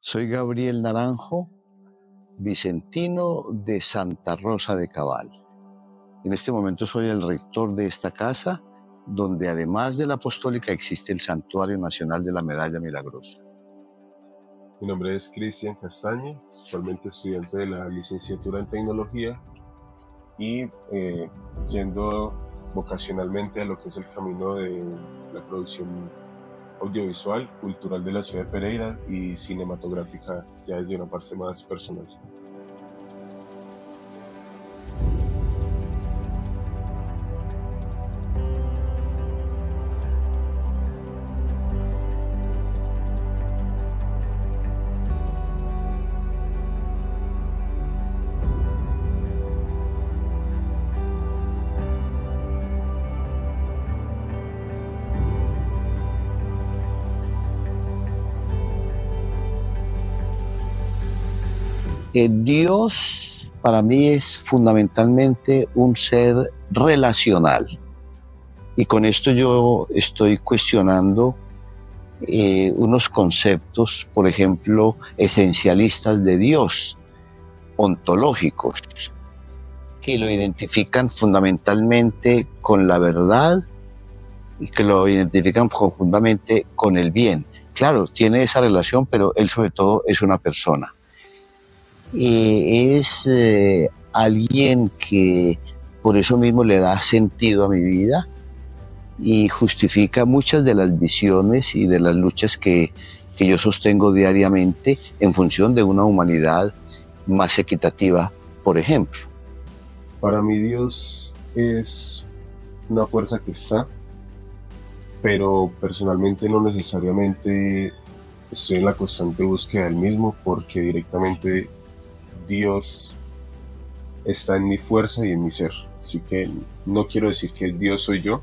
Soy Gabriel Naranjo, vicentino de Santa Rosa de Cabal. En este momento soy el rector de esta casa, donde además de la apostólica existe el Santuario Nacional de la Medalla Milagrosa. Mi nombre es Cristian Castaño, actualmente estudiante de la licenciatura en tecnología y yendo vocacionalmente a lo que es el camino de la producción audiovisual, cultural de la ciudad de Pereira y cinematográfica ya desde una parte más personal. Dios para mí es fundamentalmente un ser relacional. Y con esto yo estoy cuestionando unos conceptos, por ejemplo, esencialistas de Dios, ontológicos, que lo identifican fundamentalmente con la verdad y que lo identifican profundamente con el bien. Claro, tiene esa relación, pero él sobre todo es una persona. Es alguien que por eso mismo le da sentido a mi vida y justifica muchas de las visiones y de las luchas que yo sostengo diariamente en función de una humanidad más equitativa, por ejemplo. Para mí Dios es una fuerza que está, pero personalmente no necesariamente estoy en la constante búsqueda del mismo, porque directamente Dios está en mi fuerza y en mi ser. Así que no quiero decir que Dios soy yo,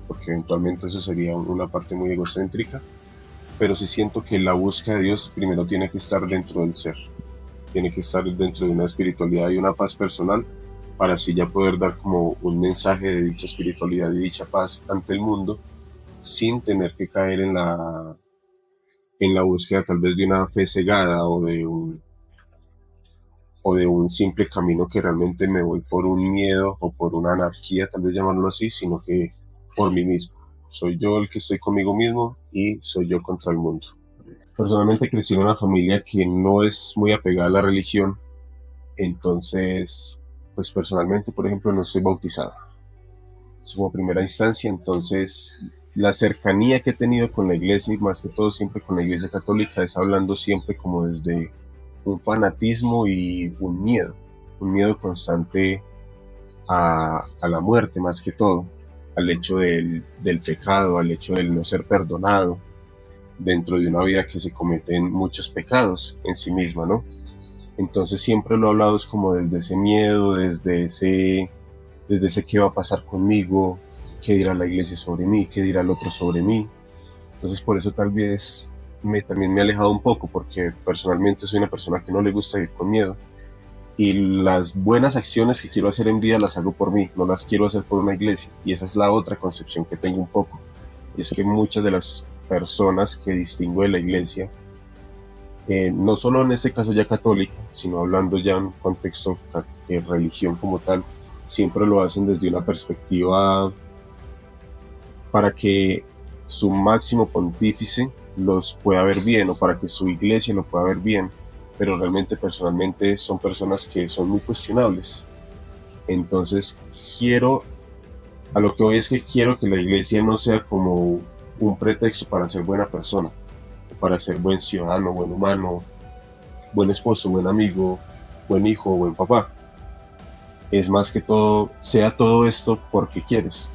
porque eventualmente eso sería una parte muy egocéntrica, pero sí siento que la búsqueda de Dios primero tiene que estar dentro del ser, tiene que estar dentro de una espiritualidad y una paz personal, para así ya poder dar como un mensaje de dicha espiritualidad y dicha paz ante el mundo, sin tener que caer en la búsqueda tal vez de una fe cegada o de un simple camino que realmente me voy por un miedo o por una anarquía, tal vez llamarlo así, sino que por mí mismo. Soy yo el que estoy conmigo mismo y soy yo contra el mundo. Personalmente crecí en una familia que no es muy apegada a la religión, entonces, pues personalmente, por ejemplo, no soy bautizado. Es como primera instancia, entonces la cercanía que he tenido con la iglesia y más que todo siempre con la iglesia católica es hablando siempre como desde un fanatismo y un miedo constante a la muerte más que todo, al hecho del pecado, al hecho del no ser perdonado dentro de una vida que se cometen muchos pecados en sí misma, ¿no? Entonces siempre lo he hablado es como desde ese miedo, desde ese qué va a pasar conmigo, qué dirá la iglesia sobre mí, qué dirá el otro sobre mí. Entonces por eso tal vez también me he alejado un poco, porque personalmente soy una persona que no le gusta ir con miedo. Y las buenas acciones que quiero hacer en vida las hago por mí, no las quiero hacer por una iglesia. Y esa es la otra concepción que tengo un poco. Y es que muchas de las personas que distingo de la iglesia, no solo en este caso ya católica, sino hablando ya en contexto de religión como tal, siempre lo hacen desde una perspectiva para que su máximo pontífice los pueda ver bien o para que su iglesia lo pueda ver bien, pero realmente personalmente son personas que son muy cuestionables. Entonces a lo que voy es que quiero que la iglesia no sea como un pretexto para ser buena persona, para ser buen ciudadano, buen humano, buen esposo, buen amigo, buen hijo, buen papá. Es más que todo, sea todo esto porque quieres.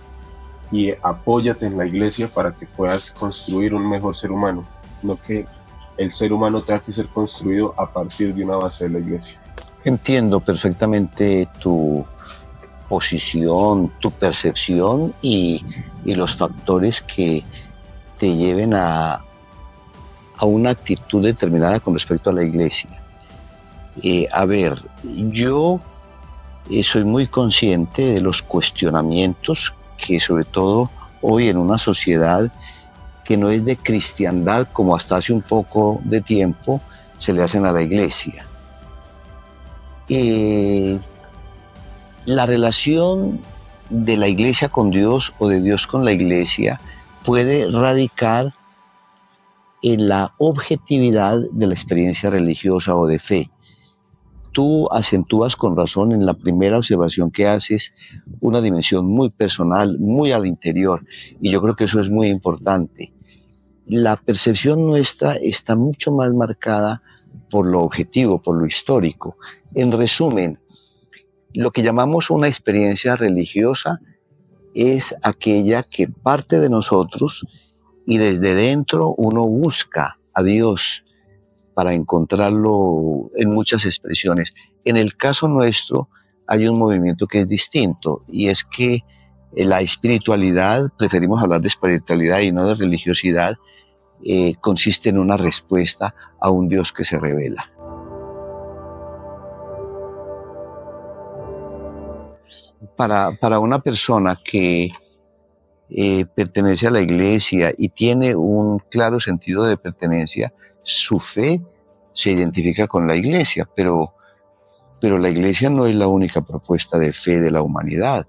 Y apóyate en la iglesia para que puedas construir un mejor ser humano, no que el ser humano tenga que ser construido a partir de una base de la iglesia. Entiendo perfectamente tu posición, tu percepción y los factores que te lleven a una actitud determinada con respecto a la iglesia. A ver, yo soy muy consciente de los cuestionamientos que sobre todo hoy en una sociedad que no es de cristiandad como hasta hace un poco de tiempo, se le hacen a la iglesia. La relación de la iglesia con Dios o de Dios con la iglesia puede radicar en la objetividad de la experiencia religiosa o de fe. Tú acentúas con razón en la primera observación que haces una dimensión muy personal, muy al interior, y yo creo que eso es muy importante. La percepción nuestra está mucho más marcada por lo objetivo, por lo histórico. En resumen, lo que llamamos una experiencia religiosa es aquella que parte de nosotros y desde dentro uno busca a Dios para encontrarlo en muchas expresiones. En el caso nuestro hay un movimiento que es distinto y es que la espiritualidad, preferimos hablar de espiritualidad y no de religiosidad, consiste en una respuesta a un Dios que se revela. Para una persona que pertenece a la iglesia y tiene un claro sentido de pertenencia, su fe se identifica con la iglesia, pero la iglesia no es la única propuesta de fe de la humanidad.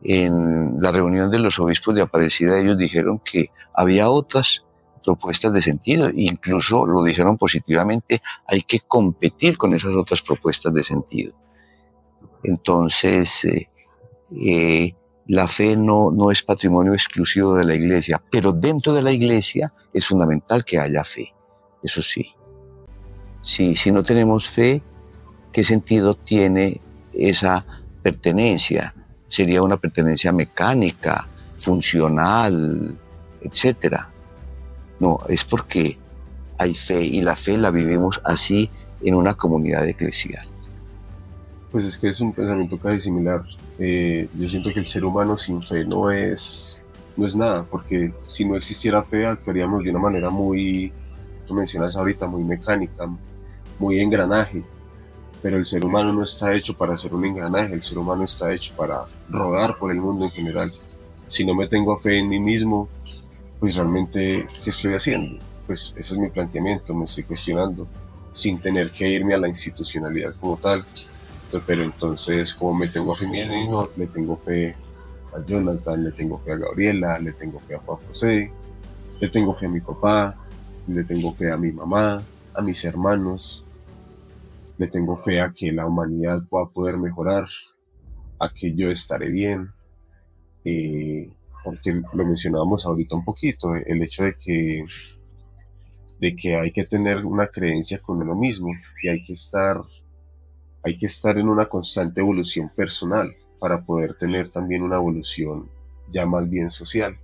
En la reunión de los obispos de Aparecida ellos dijeron que había otras propuestas de sentido, incluso lo dijeron positivamente, hay que competir con esas otras propuestas de sentido. Entonces, la fe no es patrimonio exclusivo de la iglesia, pero dentro de la iglesia es fundamental que haya fe, eso sí. Si no tenemos fe, ¿qué sentido tiene esa pertenencia? Sería una pertenencia mecánica, funcional, etcétera. No, es porque hay fe y la fe la vivimos así en una comunidad eclesial. Pues es que es un pensamiento casi similar. Yo siento que el ser humano sin fe no es nada, porque si no existiera fe actuaríamos de una manera muy, tú mencionas ahorita, muy mecánica, muy engranaje, pero el ser humano no está hecho para ser un engranaje, el ser humano está hecho para rodar por el mundo en general. Si no me tengo fe en mí mismo, pues realmente, ¿qué estoy haciendo? Pues ese es mi planteamiento, me estoy cuestionando, sin tener que irme a la institucionalidad como tal. Pero entonces, como me tengo fe en mí mismo, le tengo fe a Jonathan, le tengo fe a Gabriela, le tengo fe a Juan José, le tengo fe a mi papá, le tengo fe a mi mamá, a mis hermanos, le tengo fe a que la humanidad pueda poder mejorar, a que yo estaré bien, porque lo mencionábamos ahorita un poquito, el hecho de que hay que tener una creencia con uno mismo y hay que estar en una constante evolución personal para poder tener también una evolución ya más bien social.